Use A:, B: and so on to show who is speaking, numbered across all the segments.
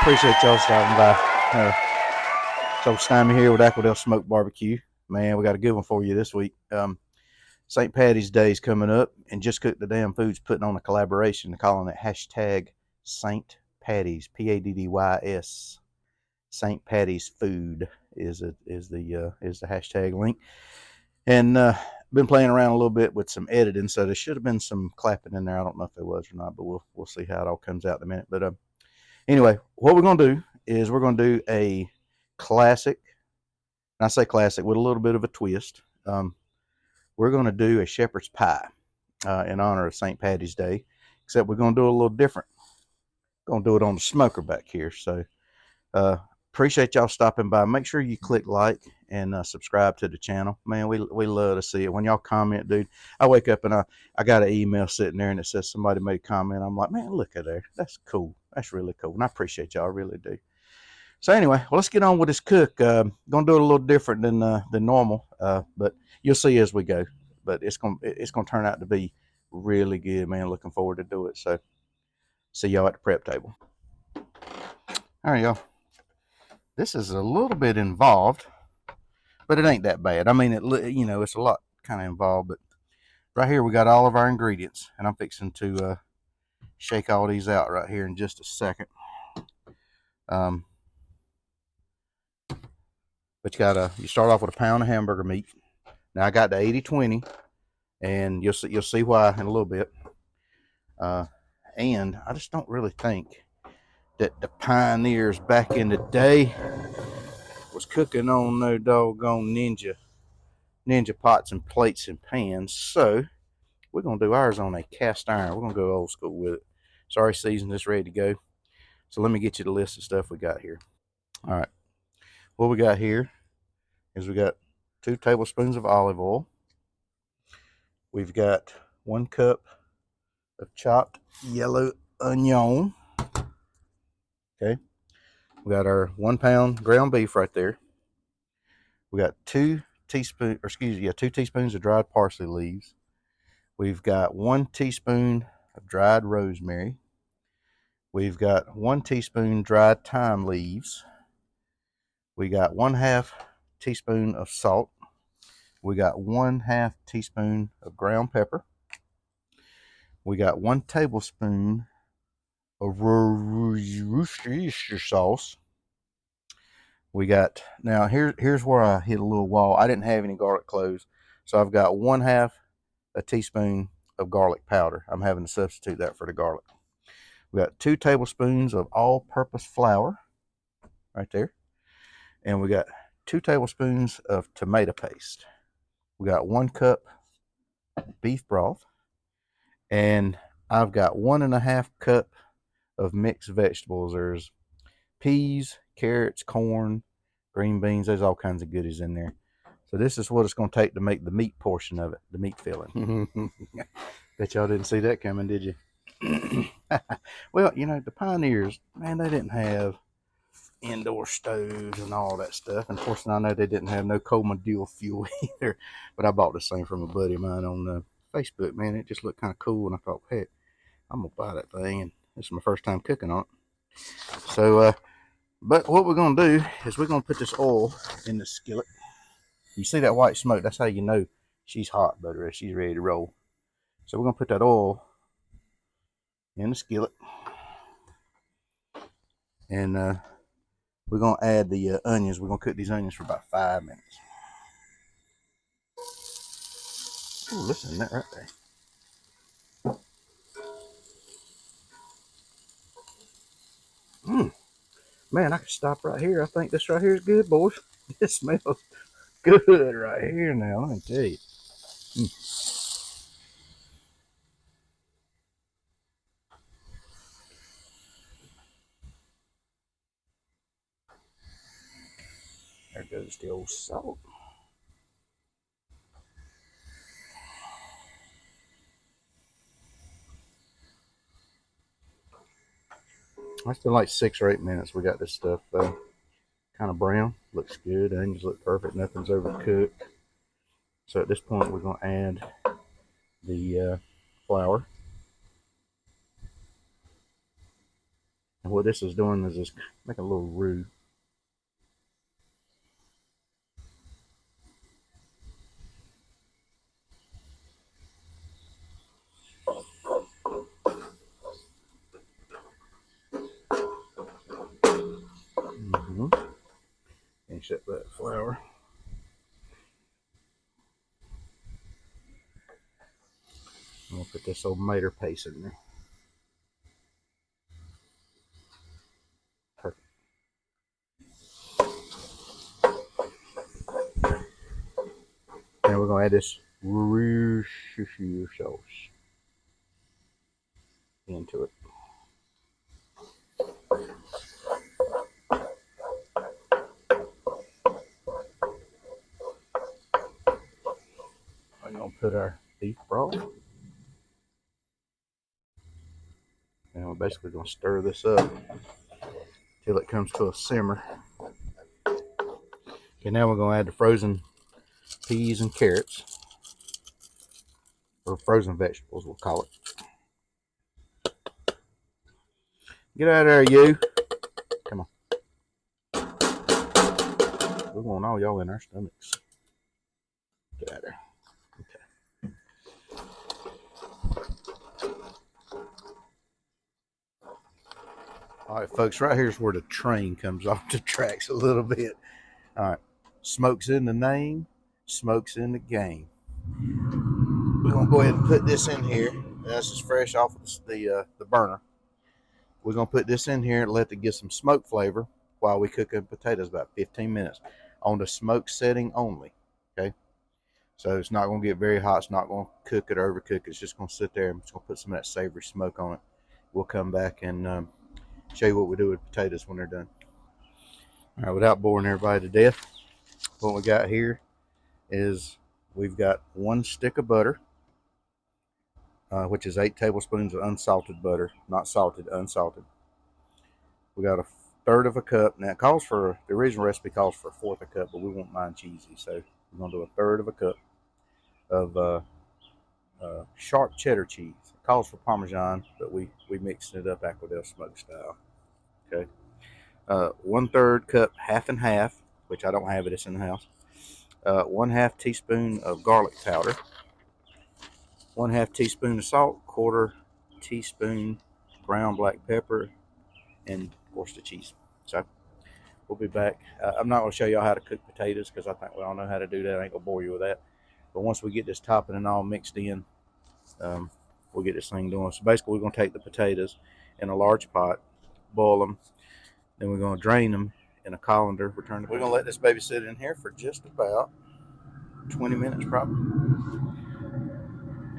A: appreciate y'all stopping by. So Stymie here with Aquadale Smoke BBQ. Man, we got a good one for you this week. St. Patty's Day is coming up, and Just Cook the Damn Food's putting on a collaboration, calling it hashtag St. Patty's, Paddys. St. Patty's Food is the hashtag link, and been playing around a little bit with some editing, so there should have been some clapping in there. I don't know if there was or not, but we'll see how it all comes out in a minute. But anyway, what we're gonna do is we're gonna do a classic. And I say classic with a little bit of a twist. We're going to do a shepherd's pie in honor of St. Patty's Day, except we're going to do it a little different. Going to do it on the smoker back here. So appreciate y'all stopping by. Make sure you click like and subscribe to the channel. Man, we love to see it. When y'all comment, dude, I wake up and I got an email sitting there and it says somebody made a comment. I'm like, man, look at there. That's cool. That's really cool. And I appreciate y'all. I really do. So anyway, well, let's get on with this cook. Gonna do it a little different than normal, but you'll see as we go. But it's gonna turn out to be really good, man. Looking forward to do it. So see y'all at the prep table. All right, y'all. This is a little bit involved, but it ain't that bad. I mean, it's a lot kind of involved. But right here we got all of our ingredients, and I'm fixing to shake all these out right here in just a second. But you start off with a pound of hamburger meat. Now I got the 80-20, and you'll see why in a little bit. And I just don't really think that the pioneers back in the day was cooking on no doggone ninja pots and plates and pans. So we're gonna do ours on a cast iron. We're gonna go old school with it. It's already seasoned, it's ready to go. So let me get you the list of stuff we got here. All right, what we got here is we got 2 tablespoons of olive oil. We've got 1 cup of chopped yellow onion. Okay. We got our 1 pound ground beef right there. We got 2 teaspoons of dried parsley leaves. We've got 1 teaspoon of dried rosemary. We've got 1 teaspoon dried thyme leaves. We got 1/2 teaspoon of salt. We got 1/2 teaspoon of ground pepper. We got 1 tablespoon of Worcestershire sauce. We got, now here's where I hit a little wall. I didn't have any garlic cloves, so I've got 1/2 a teaspoon of garlic powder. I'm having to substitute that for the garlic. We got 2 tablespoons of all-purpose flour right there, and we got 2 tablespoons of tomato paste. We got 1 cup beef broth, and I've got 1.5 cup of mixed vegetables. There's peas, carrots, corn, green beans. There's all kinds of goodies in there. So this is what it's going to take to make the meat portion of it, the meat filling. Bet y'all didn't see that coming, did you? Well, the pioneers, man, they didn't have indoor stoves and all that stuff. And fortunately, I know they didn't have no Coleman dual fuel either. But I bought this thing from a buddy of mine on Facebook, man. It just looked kind of cool, and I thought, heck, I'm going to buy that thing. And this is my first time cooking on it. So, but what we're going to do is we're going to put this oil in the skillet. You see that white smoke? That's how you know she's hot, butter. She's ready to roll. So we're going to put that oil in the skillet. And we're going to add the onions. We're going to cook these onions for about 5 minutes. Ooh, listen to that right there. Man, I could stop right here. I think this right here is good, boys. This smells good right here now, let me tell you. There goes the old salt. That's been like 6 or 8 minutes. We got this stuff kind of brown. Looks good. The onions look perfect. Nothing's overcooked. So at this point, we're going to add the flour. And what this is doing is just making a little roux. Finish up that flour. I'm gonna put this old mater paste in there. Perfect. Now we're gonna add this Worcestershire sauce into it. We're gonna put our beef broth, and we're basically gonna stir this up till it comes to a simmer. Okay, now we're gonna add the frozen peas and carrots, or frozen vegetables, we'll call it. Get out of there, you. Come on. We want all y'all in our stomachs. Get out of there. All right, folks, right here's where the train comes off the tracks a little bit. All right, smoke's in the name, smoke's in the game. We're gonna go ahead and put this in here. This is fresh off of the burner. We're gonna put this in here and let it get some smoke flavor while we cook the potatoes about 15 minutes on the smoke setting only. Okay, so it's not gonna get very hot. It's not gonna cook it or overcook it. It's just gonna sit there and it's gonna put some of that savory smoke on it. We'll come back and show you what we do with potatoes when they're done. All right, without boring everybody to death, what we got here is we've got 1 stick of butter, which is 8 tablespoons of unsalted butter, not salted, unsalted. We got 1/3 of a cup. Now it calls for, the original recipe calls for 1/4 a cup, but we want mine cheesy, so we're gonna do 1/3 of a cup of sharp cheddar cheese. It calls for Parmesan, but we mixed it up Aquadale Smoke style. Okay. 1/3 cup, half and half, which I don't have it, it's in the house. 1/2 teaspoon of garlic powder, 1/2 teaspoon of salt, 1/4 teaspoon ground black pepper, and of course the cheese. So we'll be back. I'm not going to show y'all how to cook potatoes because I think we all know how to do that. I ain't going to bore you with that. But once we get this topping and all mixed in, we'll get this thing doing. So basically we're going to take the potatoes in a large pot, boil them, then we're going to drain them in a colander. We're going to let this baby sit in here for just about 20 minutes probably,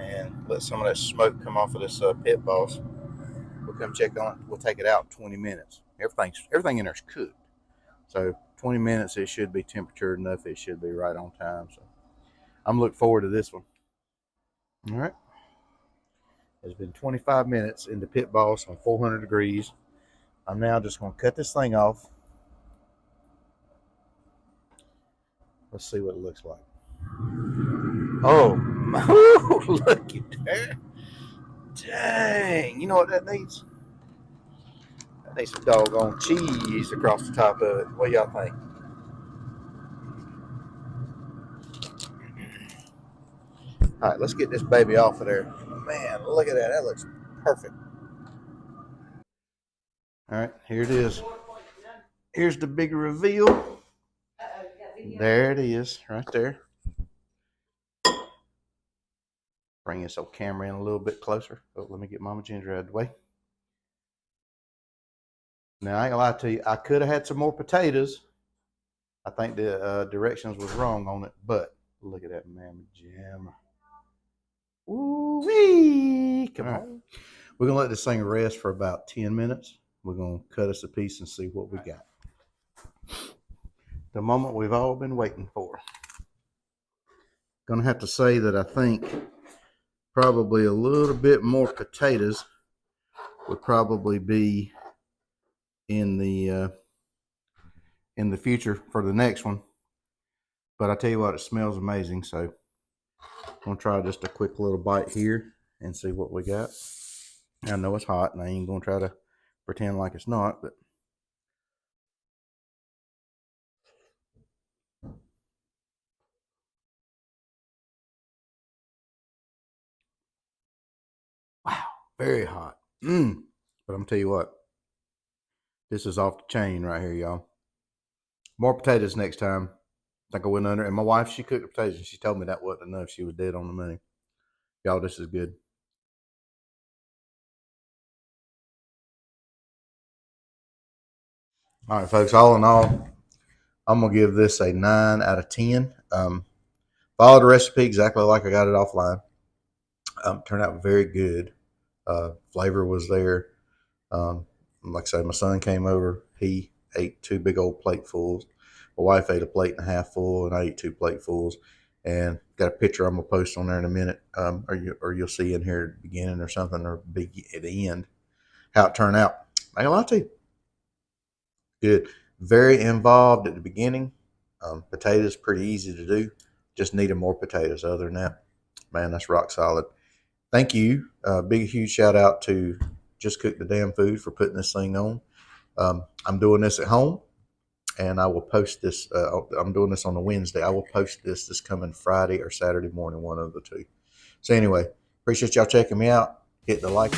A: and let some of that smoke come off of this PitBoss. We'll come check on it. We'll take it out in 20 minutes. Everything in there is cooked, so 20 minutes it should be temperature enough. It should be right on time. So I'm looking forward to this one. All right, it's been 25 minutes in the PitBoss on 400 degrees. I'm now just going to cut this thing off. Let's see what it looks like. Oh, look at that. Dang. You know what that needs? That needs some doggone cheese across the top of it. What y'all think? All right, let's get this baby off of there. Man, look at that. That looks perfect. All right, here it is. Here's the big reveal. There it is, right there. Bring this old camera in a little bit closer. Oh, let me get Mama Ginger out of the way. Now, I ain't gonna lie to you, I could have had some more potatoes. I think the directions was wrong on it, but look at that Mama Jam. Ooh-wee! Come on. We're gonna let this thing rest for about 10 minutes. We're gonna cut us a piece and see what we got. The moment we've all been waiting for. Gonna have to say that I think probably a little bit more potatoes would probably be in the future for the next one. But I tell you what, it smells amazing. So I'm gonna try just a quick little bite here and see what we got. I know it's hot, and I ain't gonna try to pretend like it's not, but wow, very hot. But I'm gonna tell you what, this is off the chain right here, y'all. More potatoes next time. I think I went under, and my wife, she cooked the potatoes, and she told me that wasn't enough. She was dead on the money. Y'all, this is good. All right, folks. All in all, I'm gonna give this a 9 out of 10. Followed the recipe exactly like I got it offline. Turned out very good. Flavor was there. Um, like I say, my son came over. He ate 2 big old platefuls. My wife ate a plate and a half full, and I ate 2 platefuls. And got a picture I'm gonna post on there in a minute, or you'll see in here at the beginning or something, or big at the end how it turned out. I ain't gonna lie to you, good. Very involved at the beginning. Potatoes pretty easy to do. Just needed more potatoes. Other than that, man, that's rock solid. Thank you. Big huge shout out to Just Cook the Damn Food for putting this thing on. I'm doing this at home, and I will post this. I'm doing this on a Wednesday. I will post this coming Friday or Saturday morning, one of the two. So anyway, appreciate y'all checking me out. Hit the like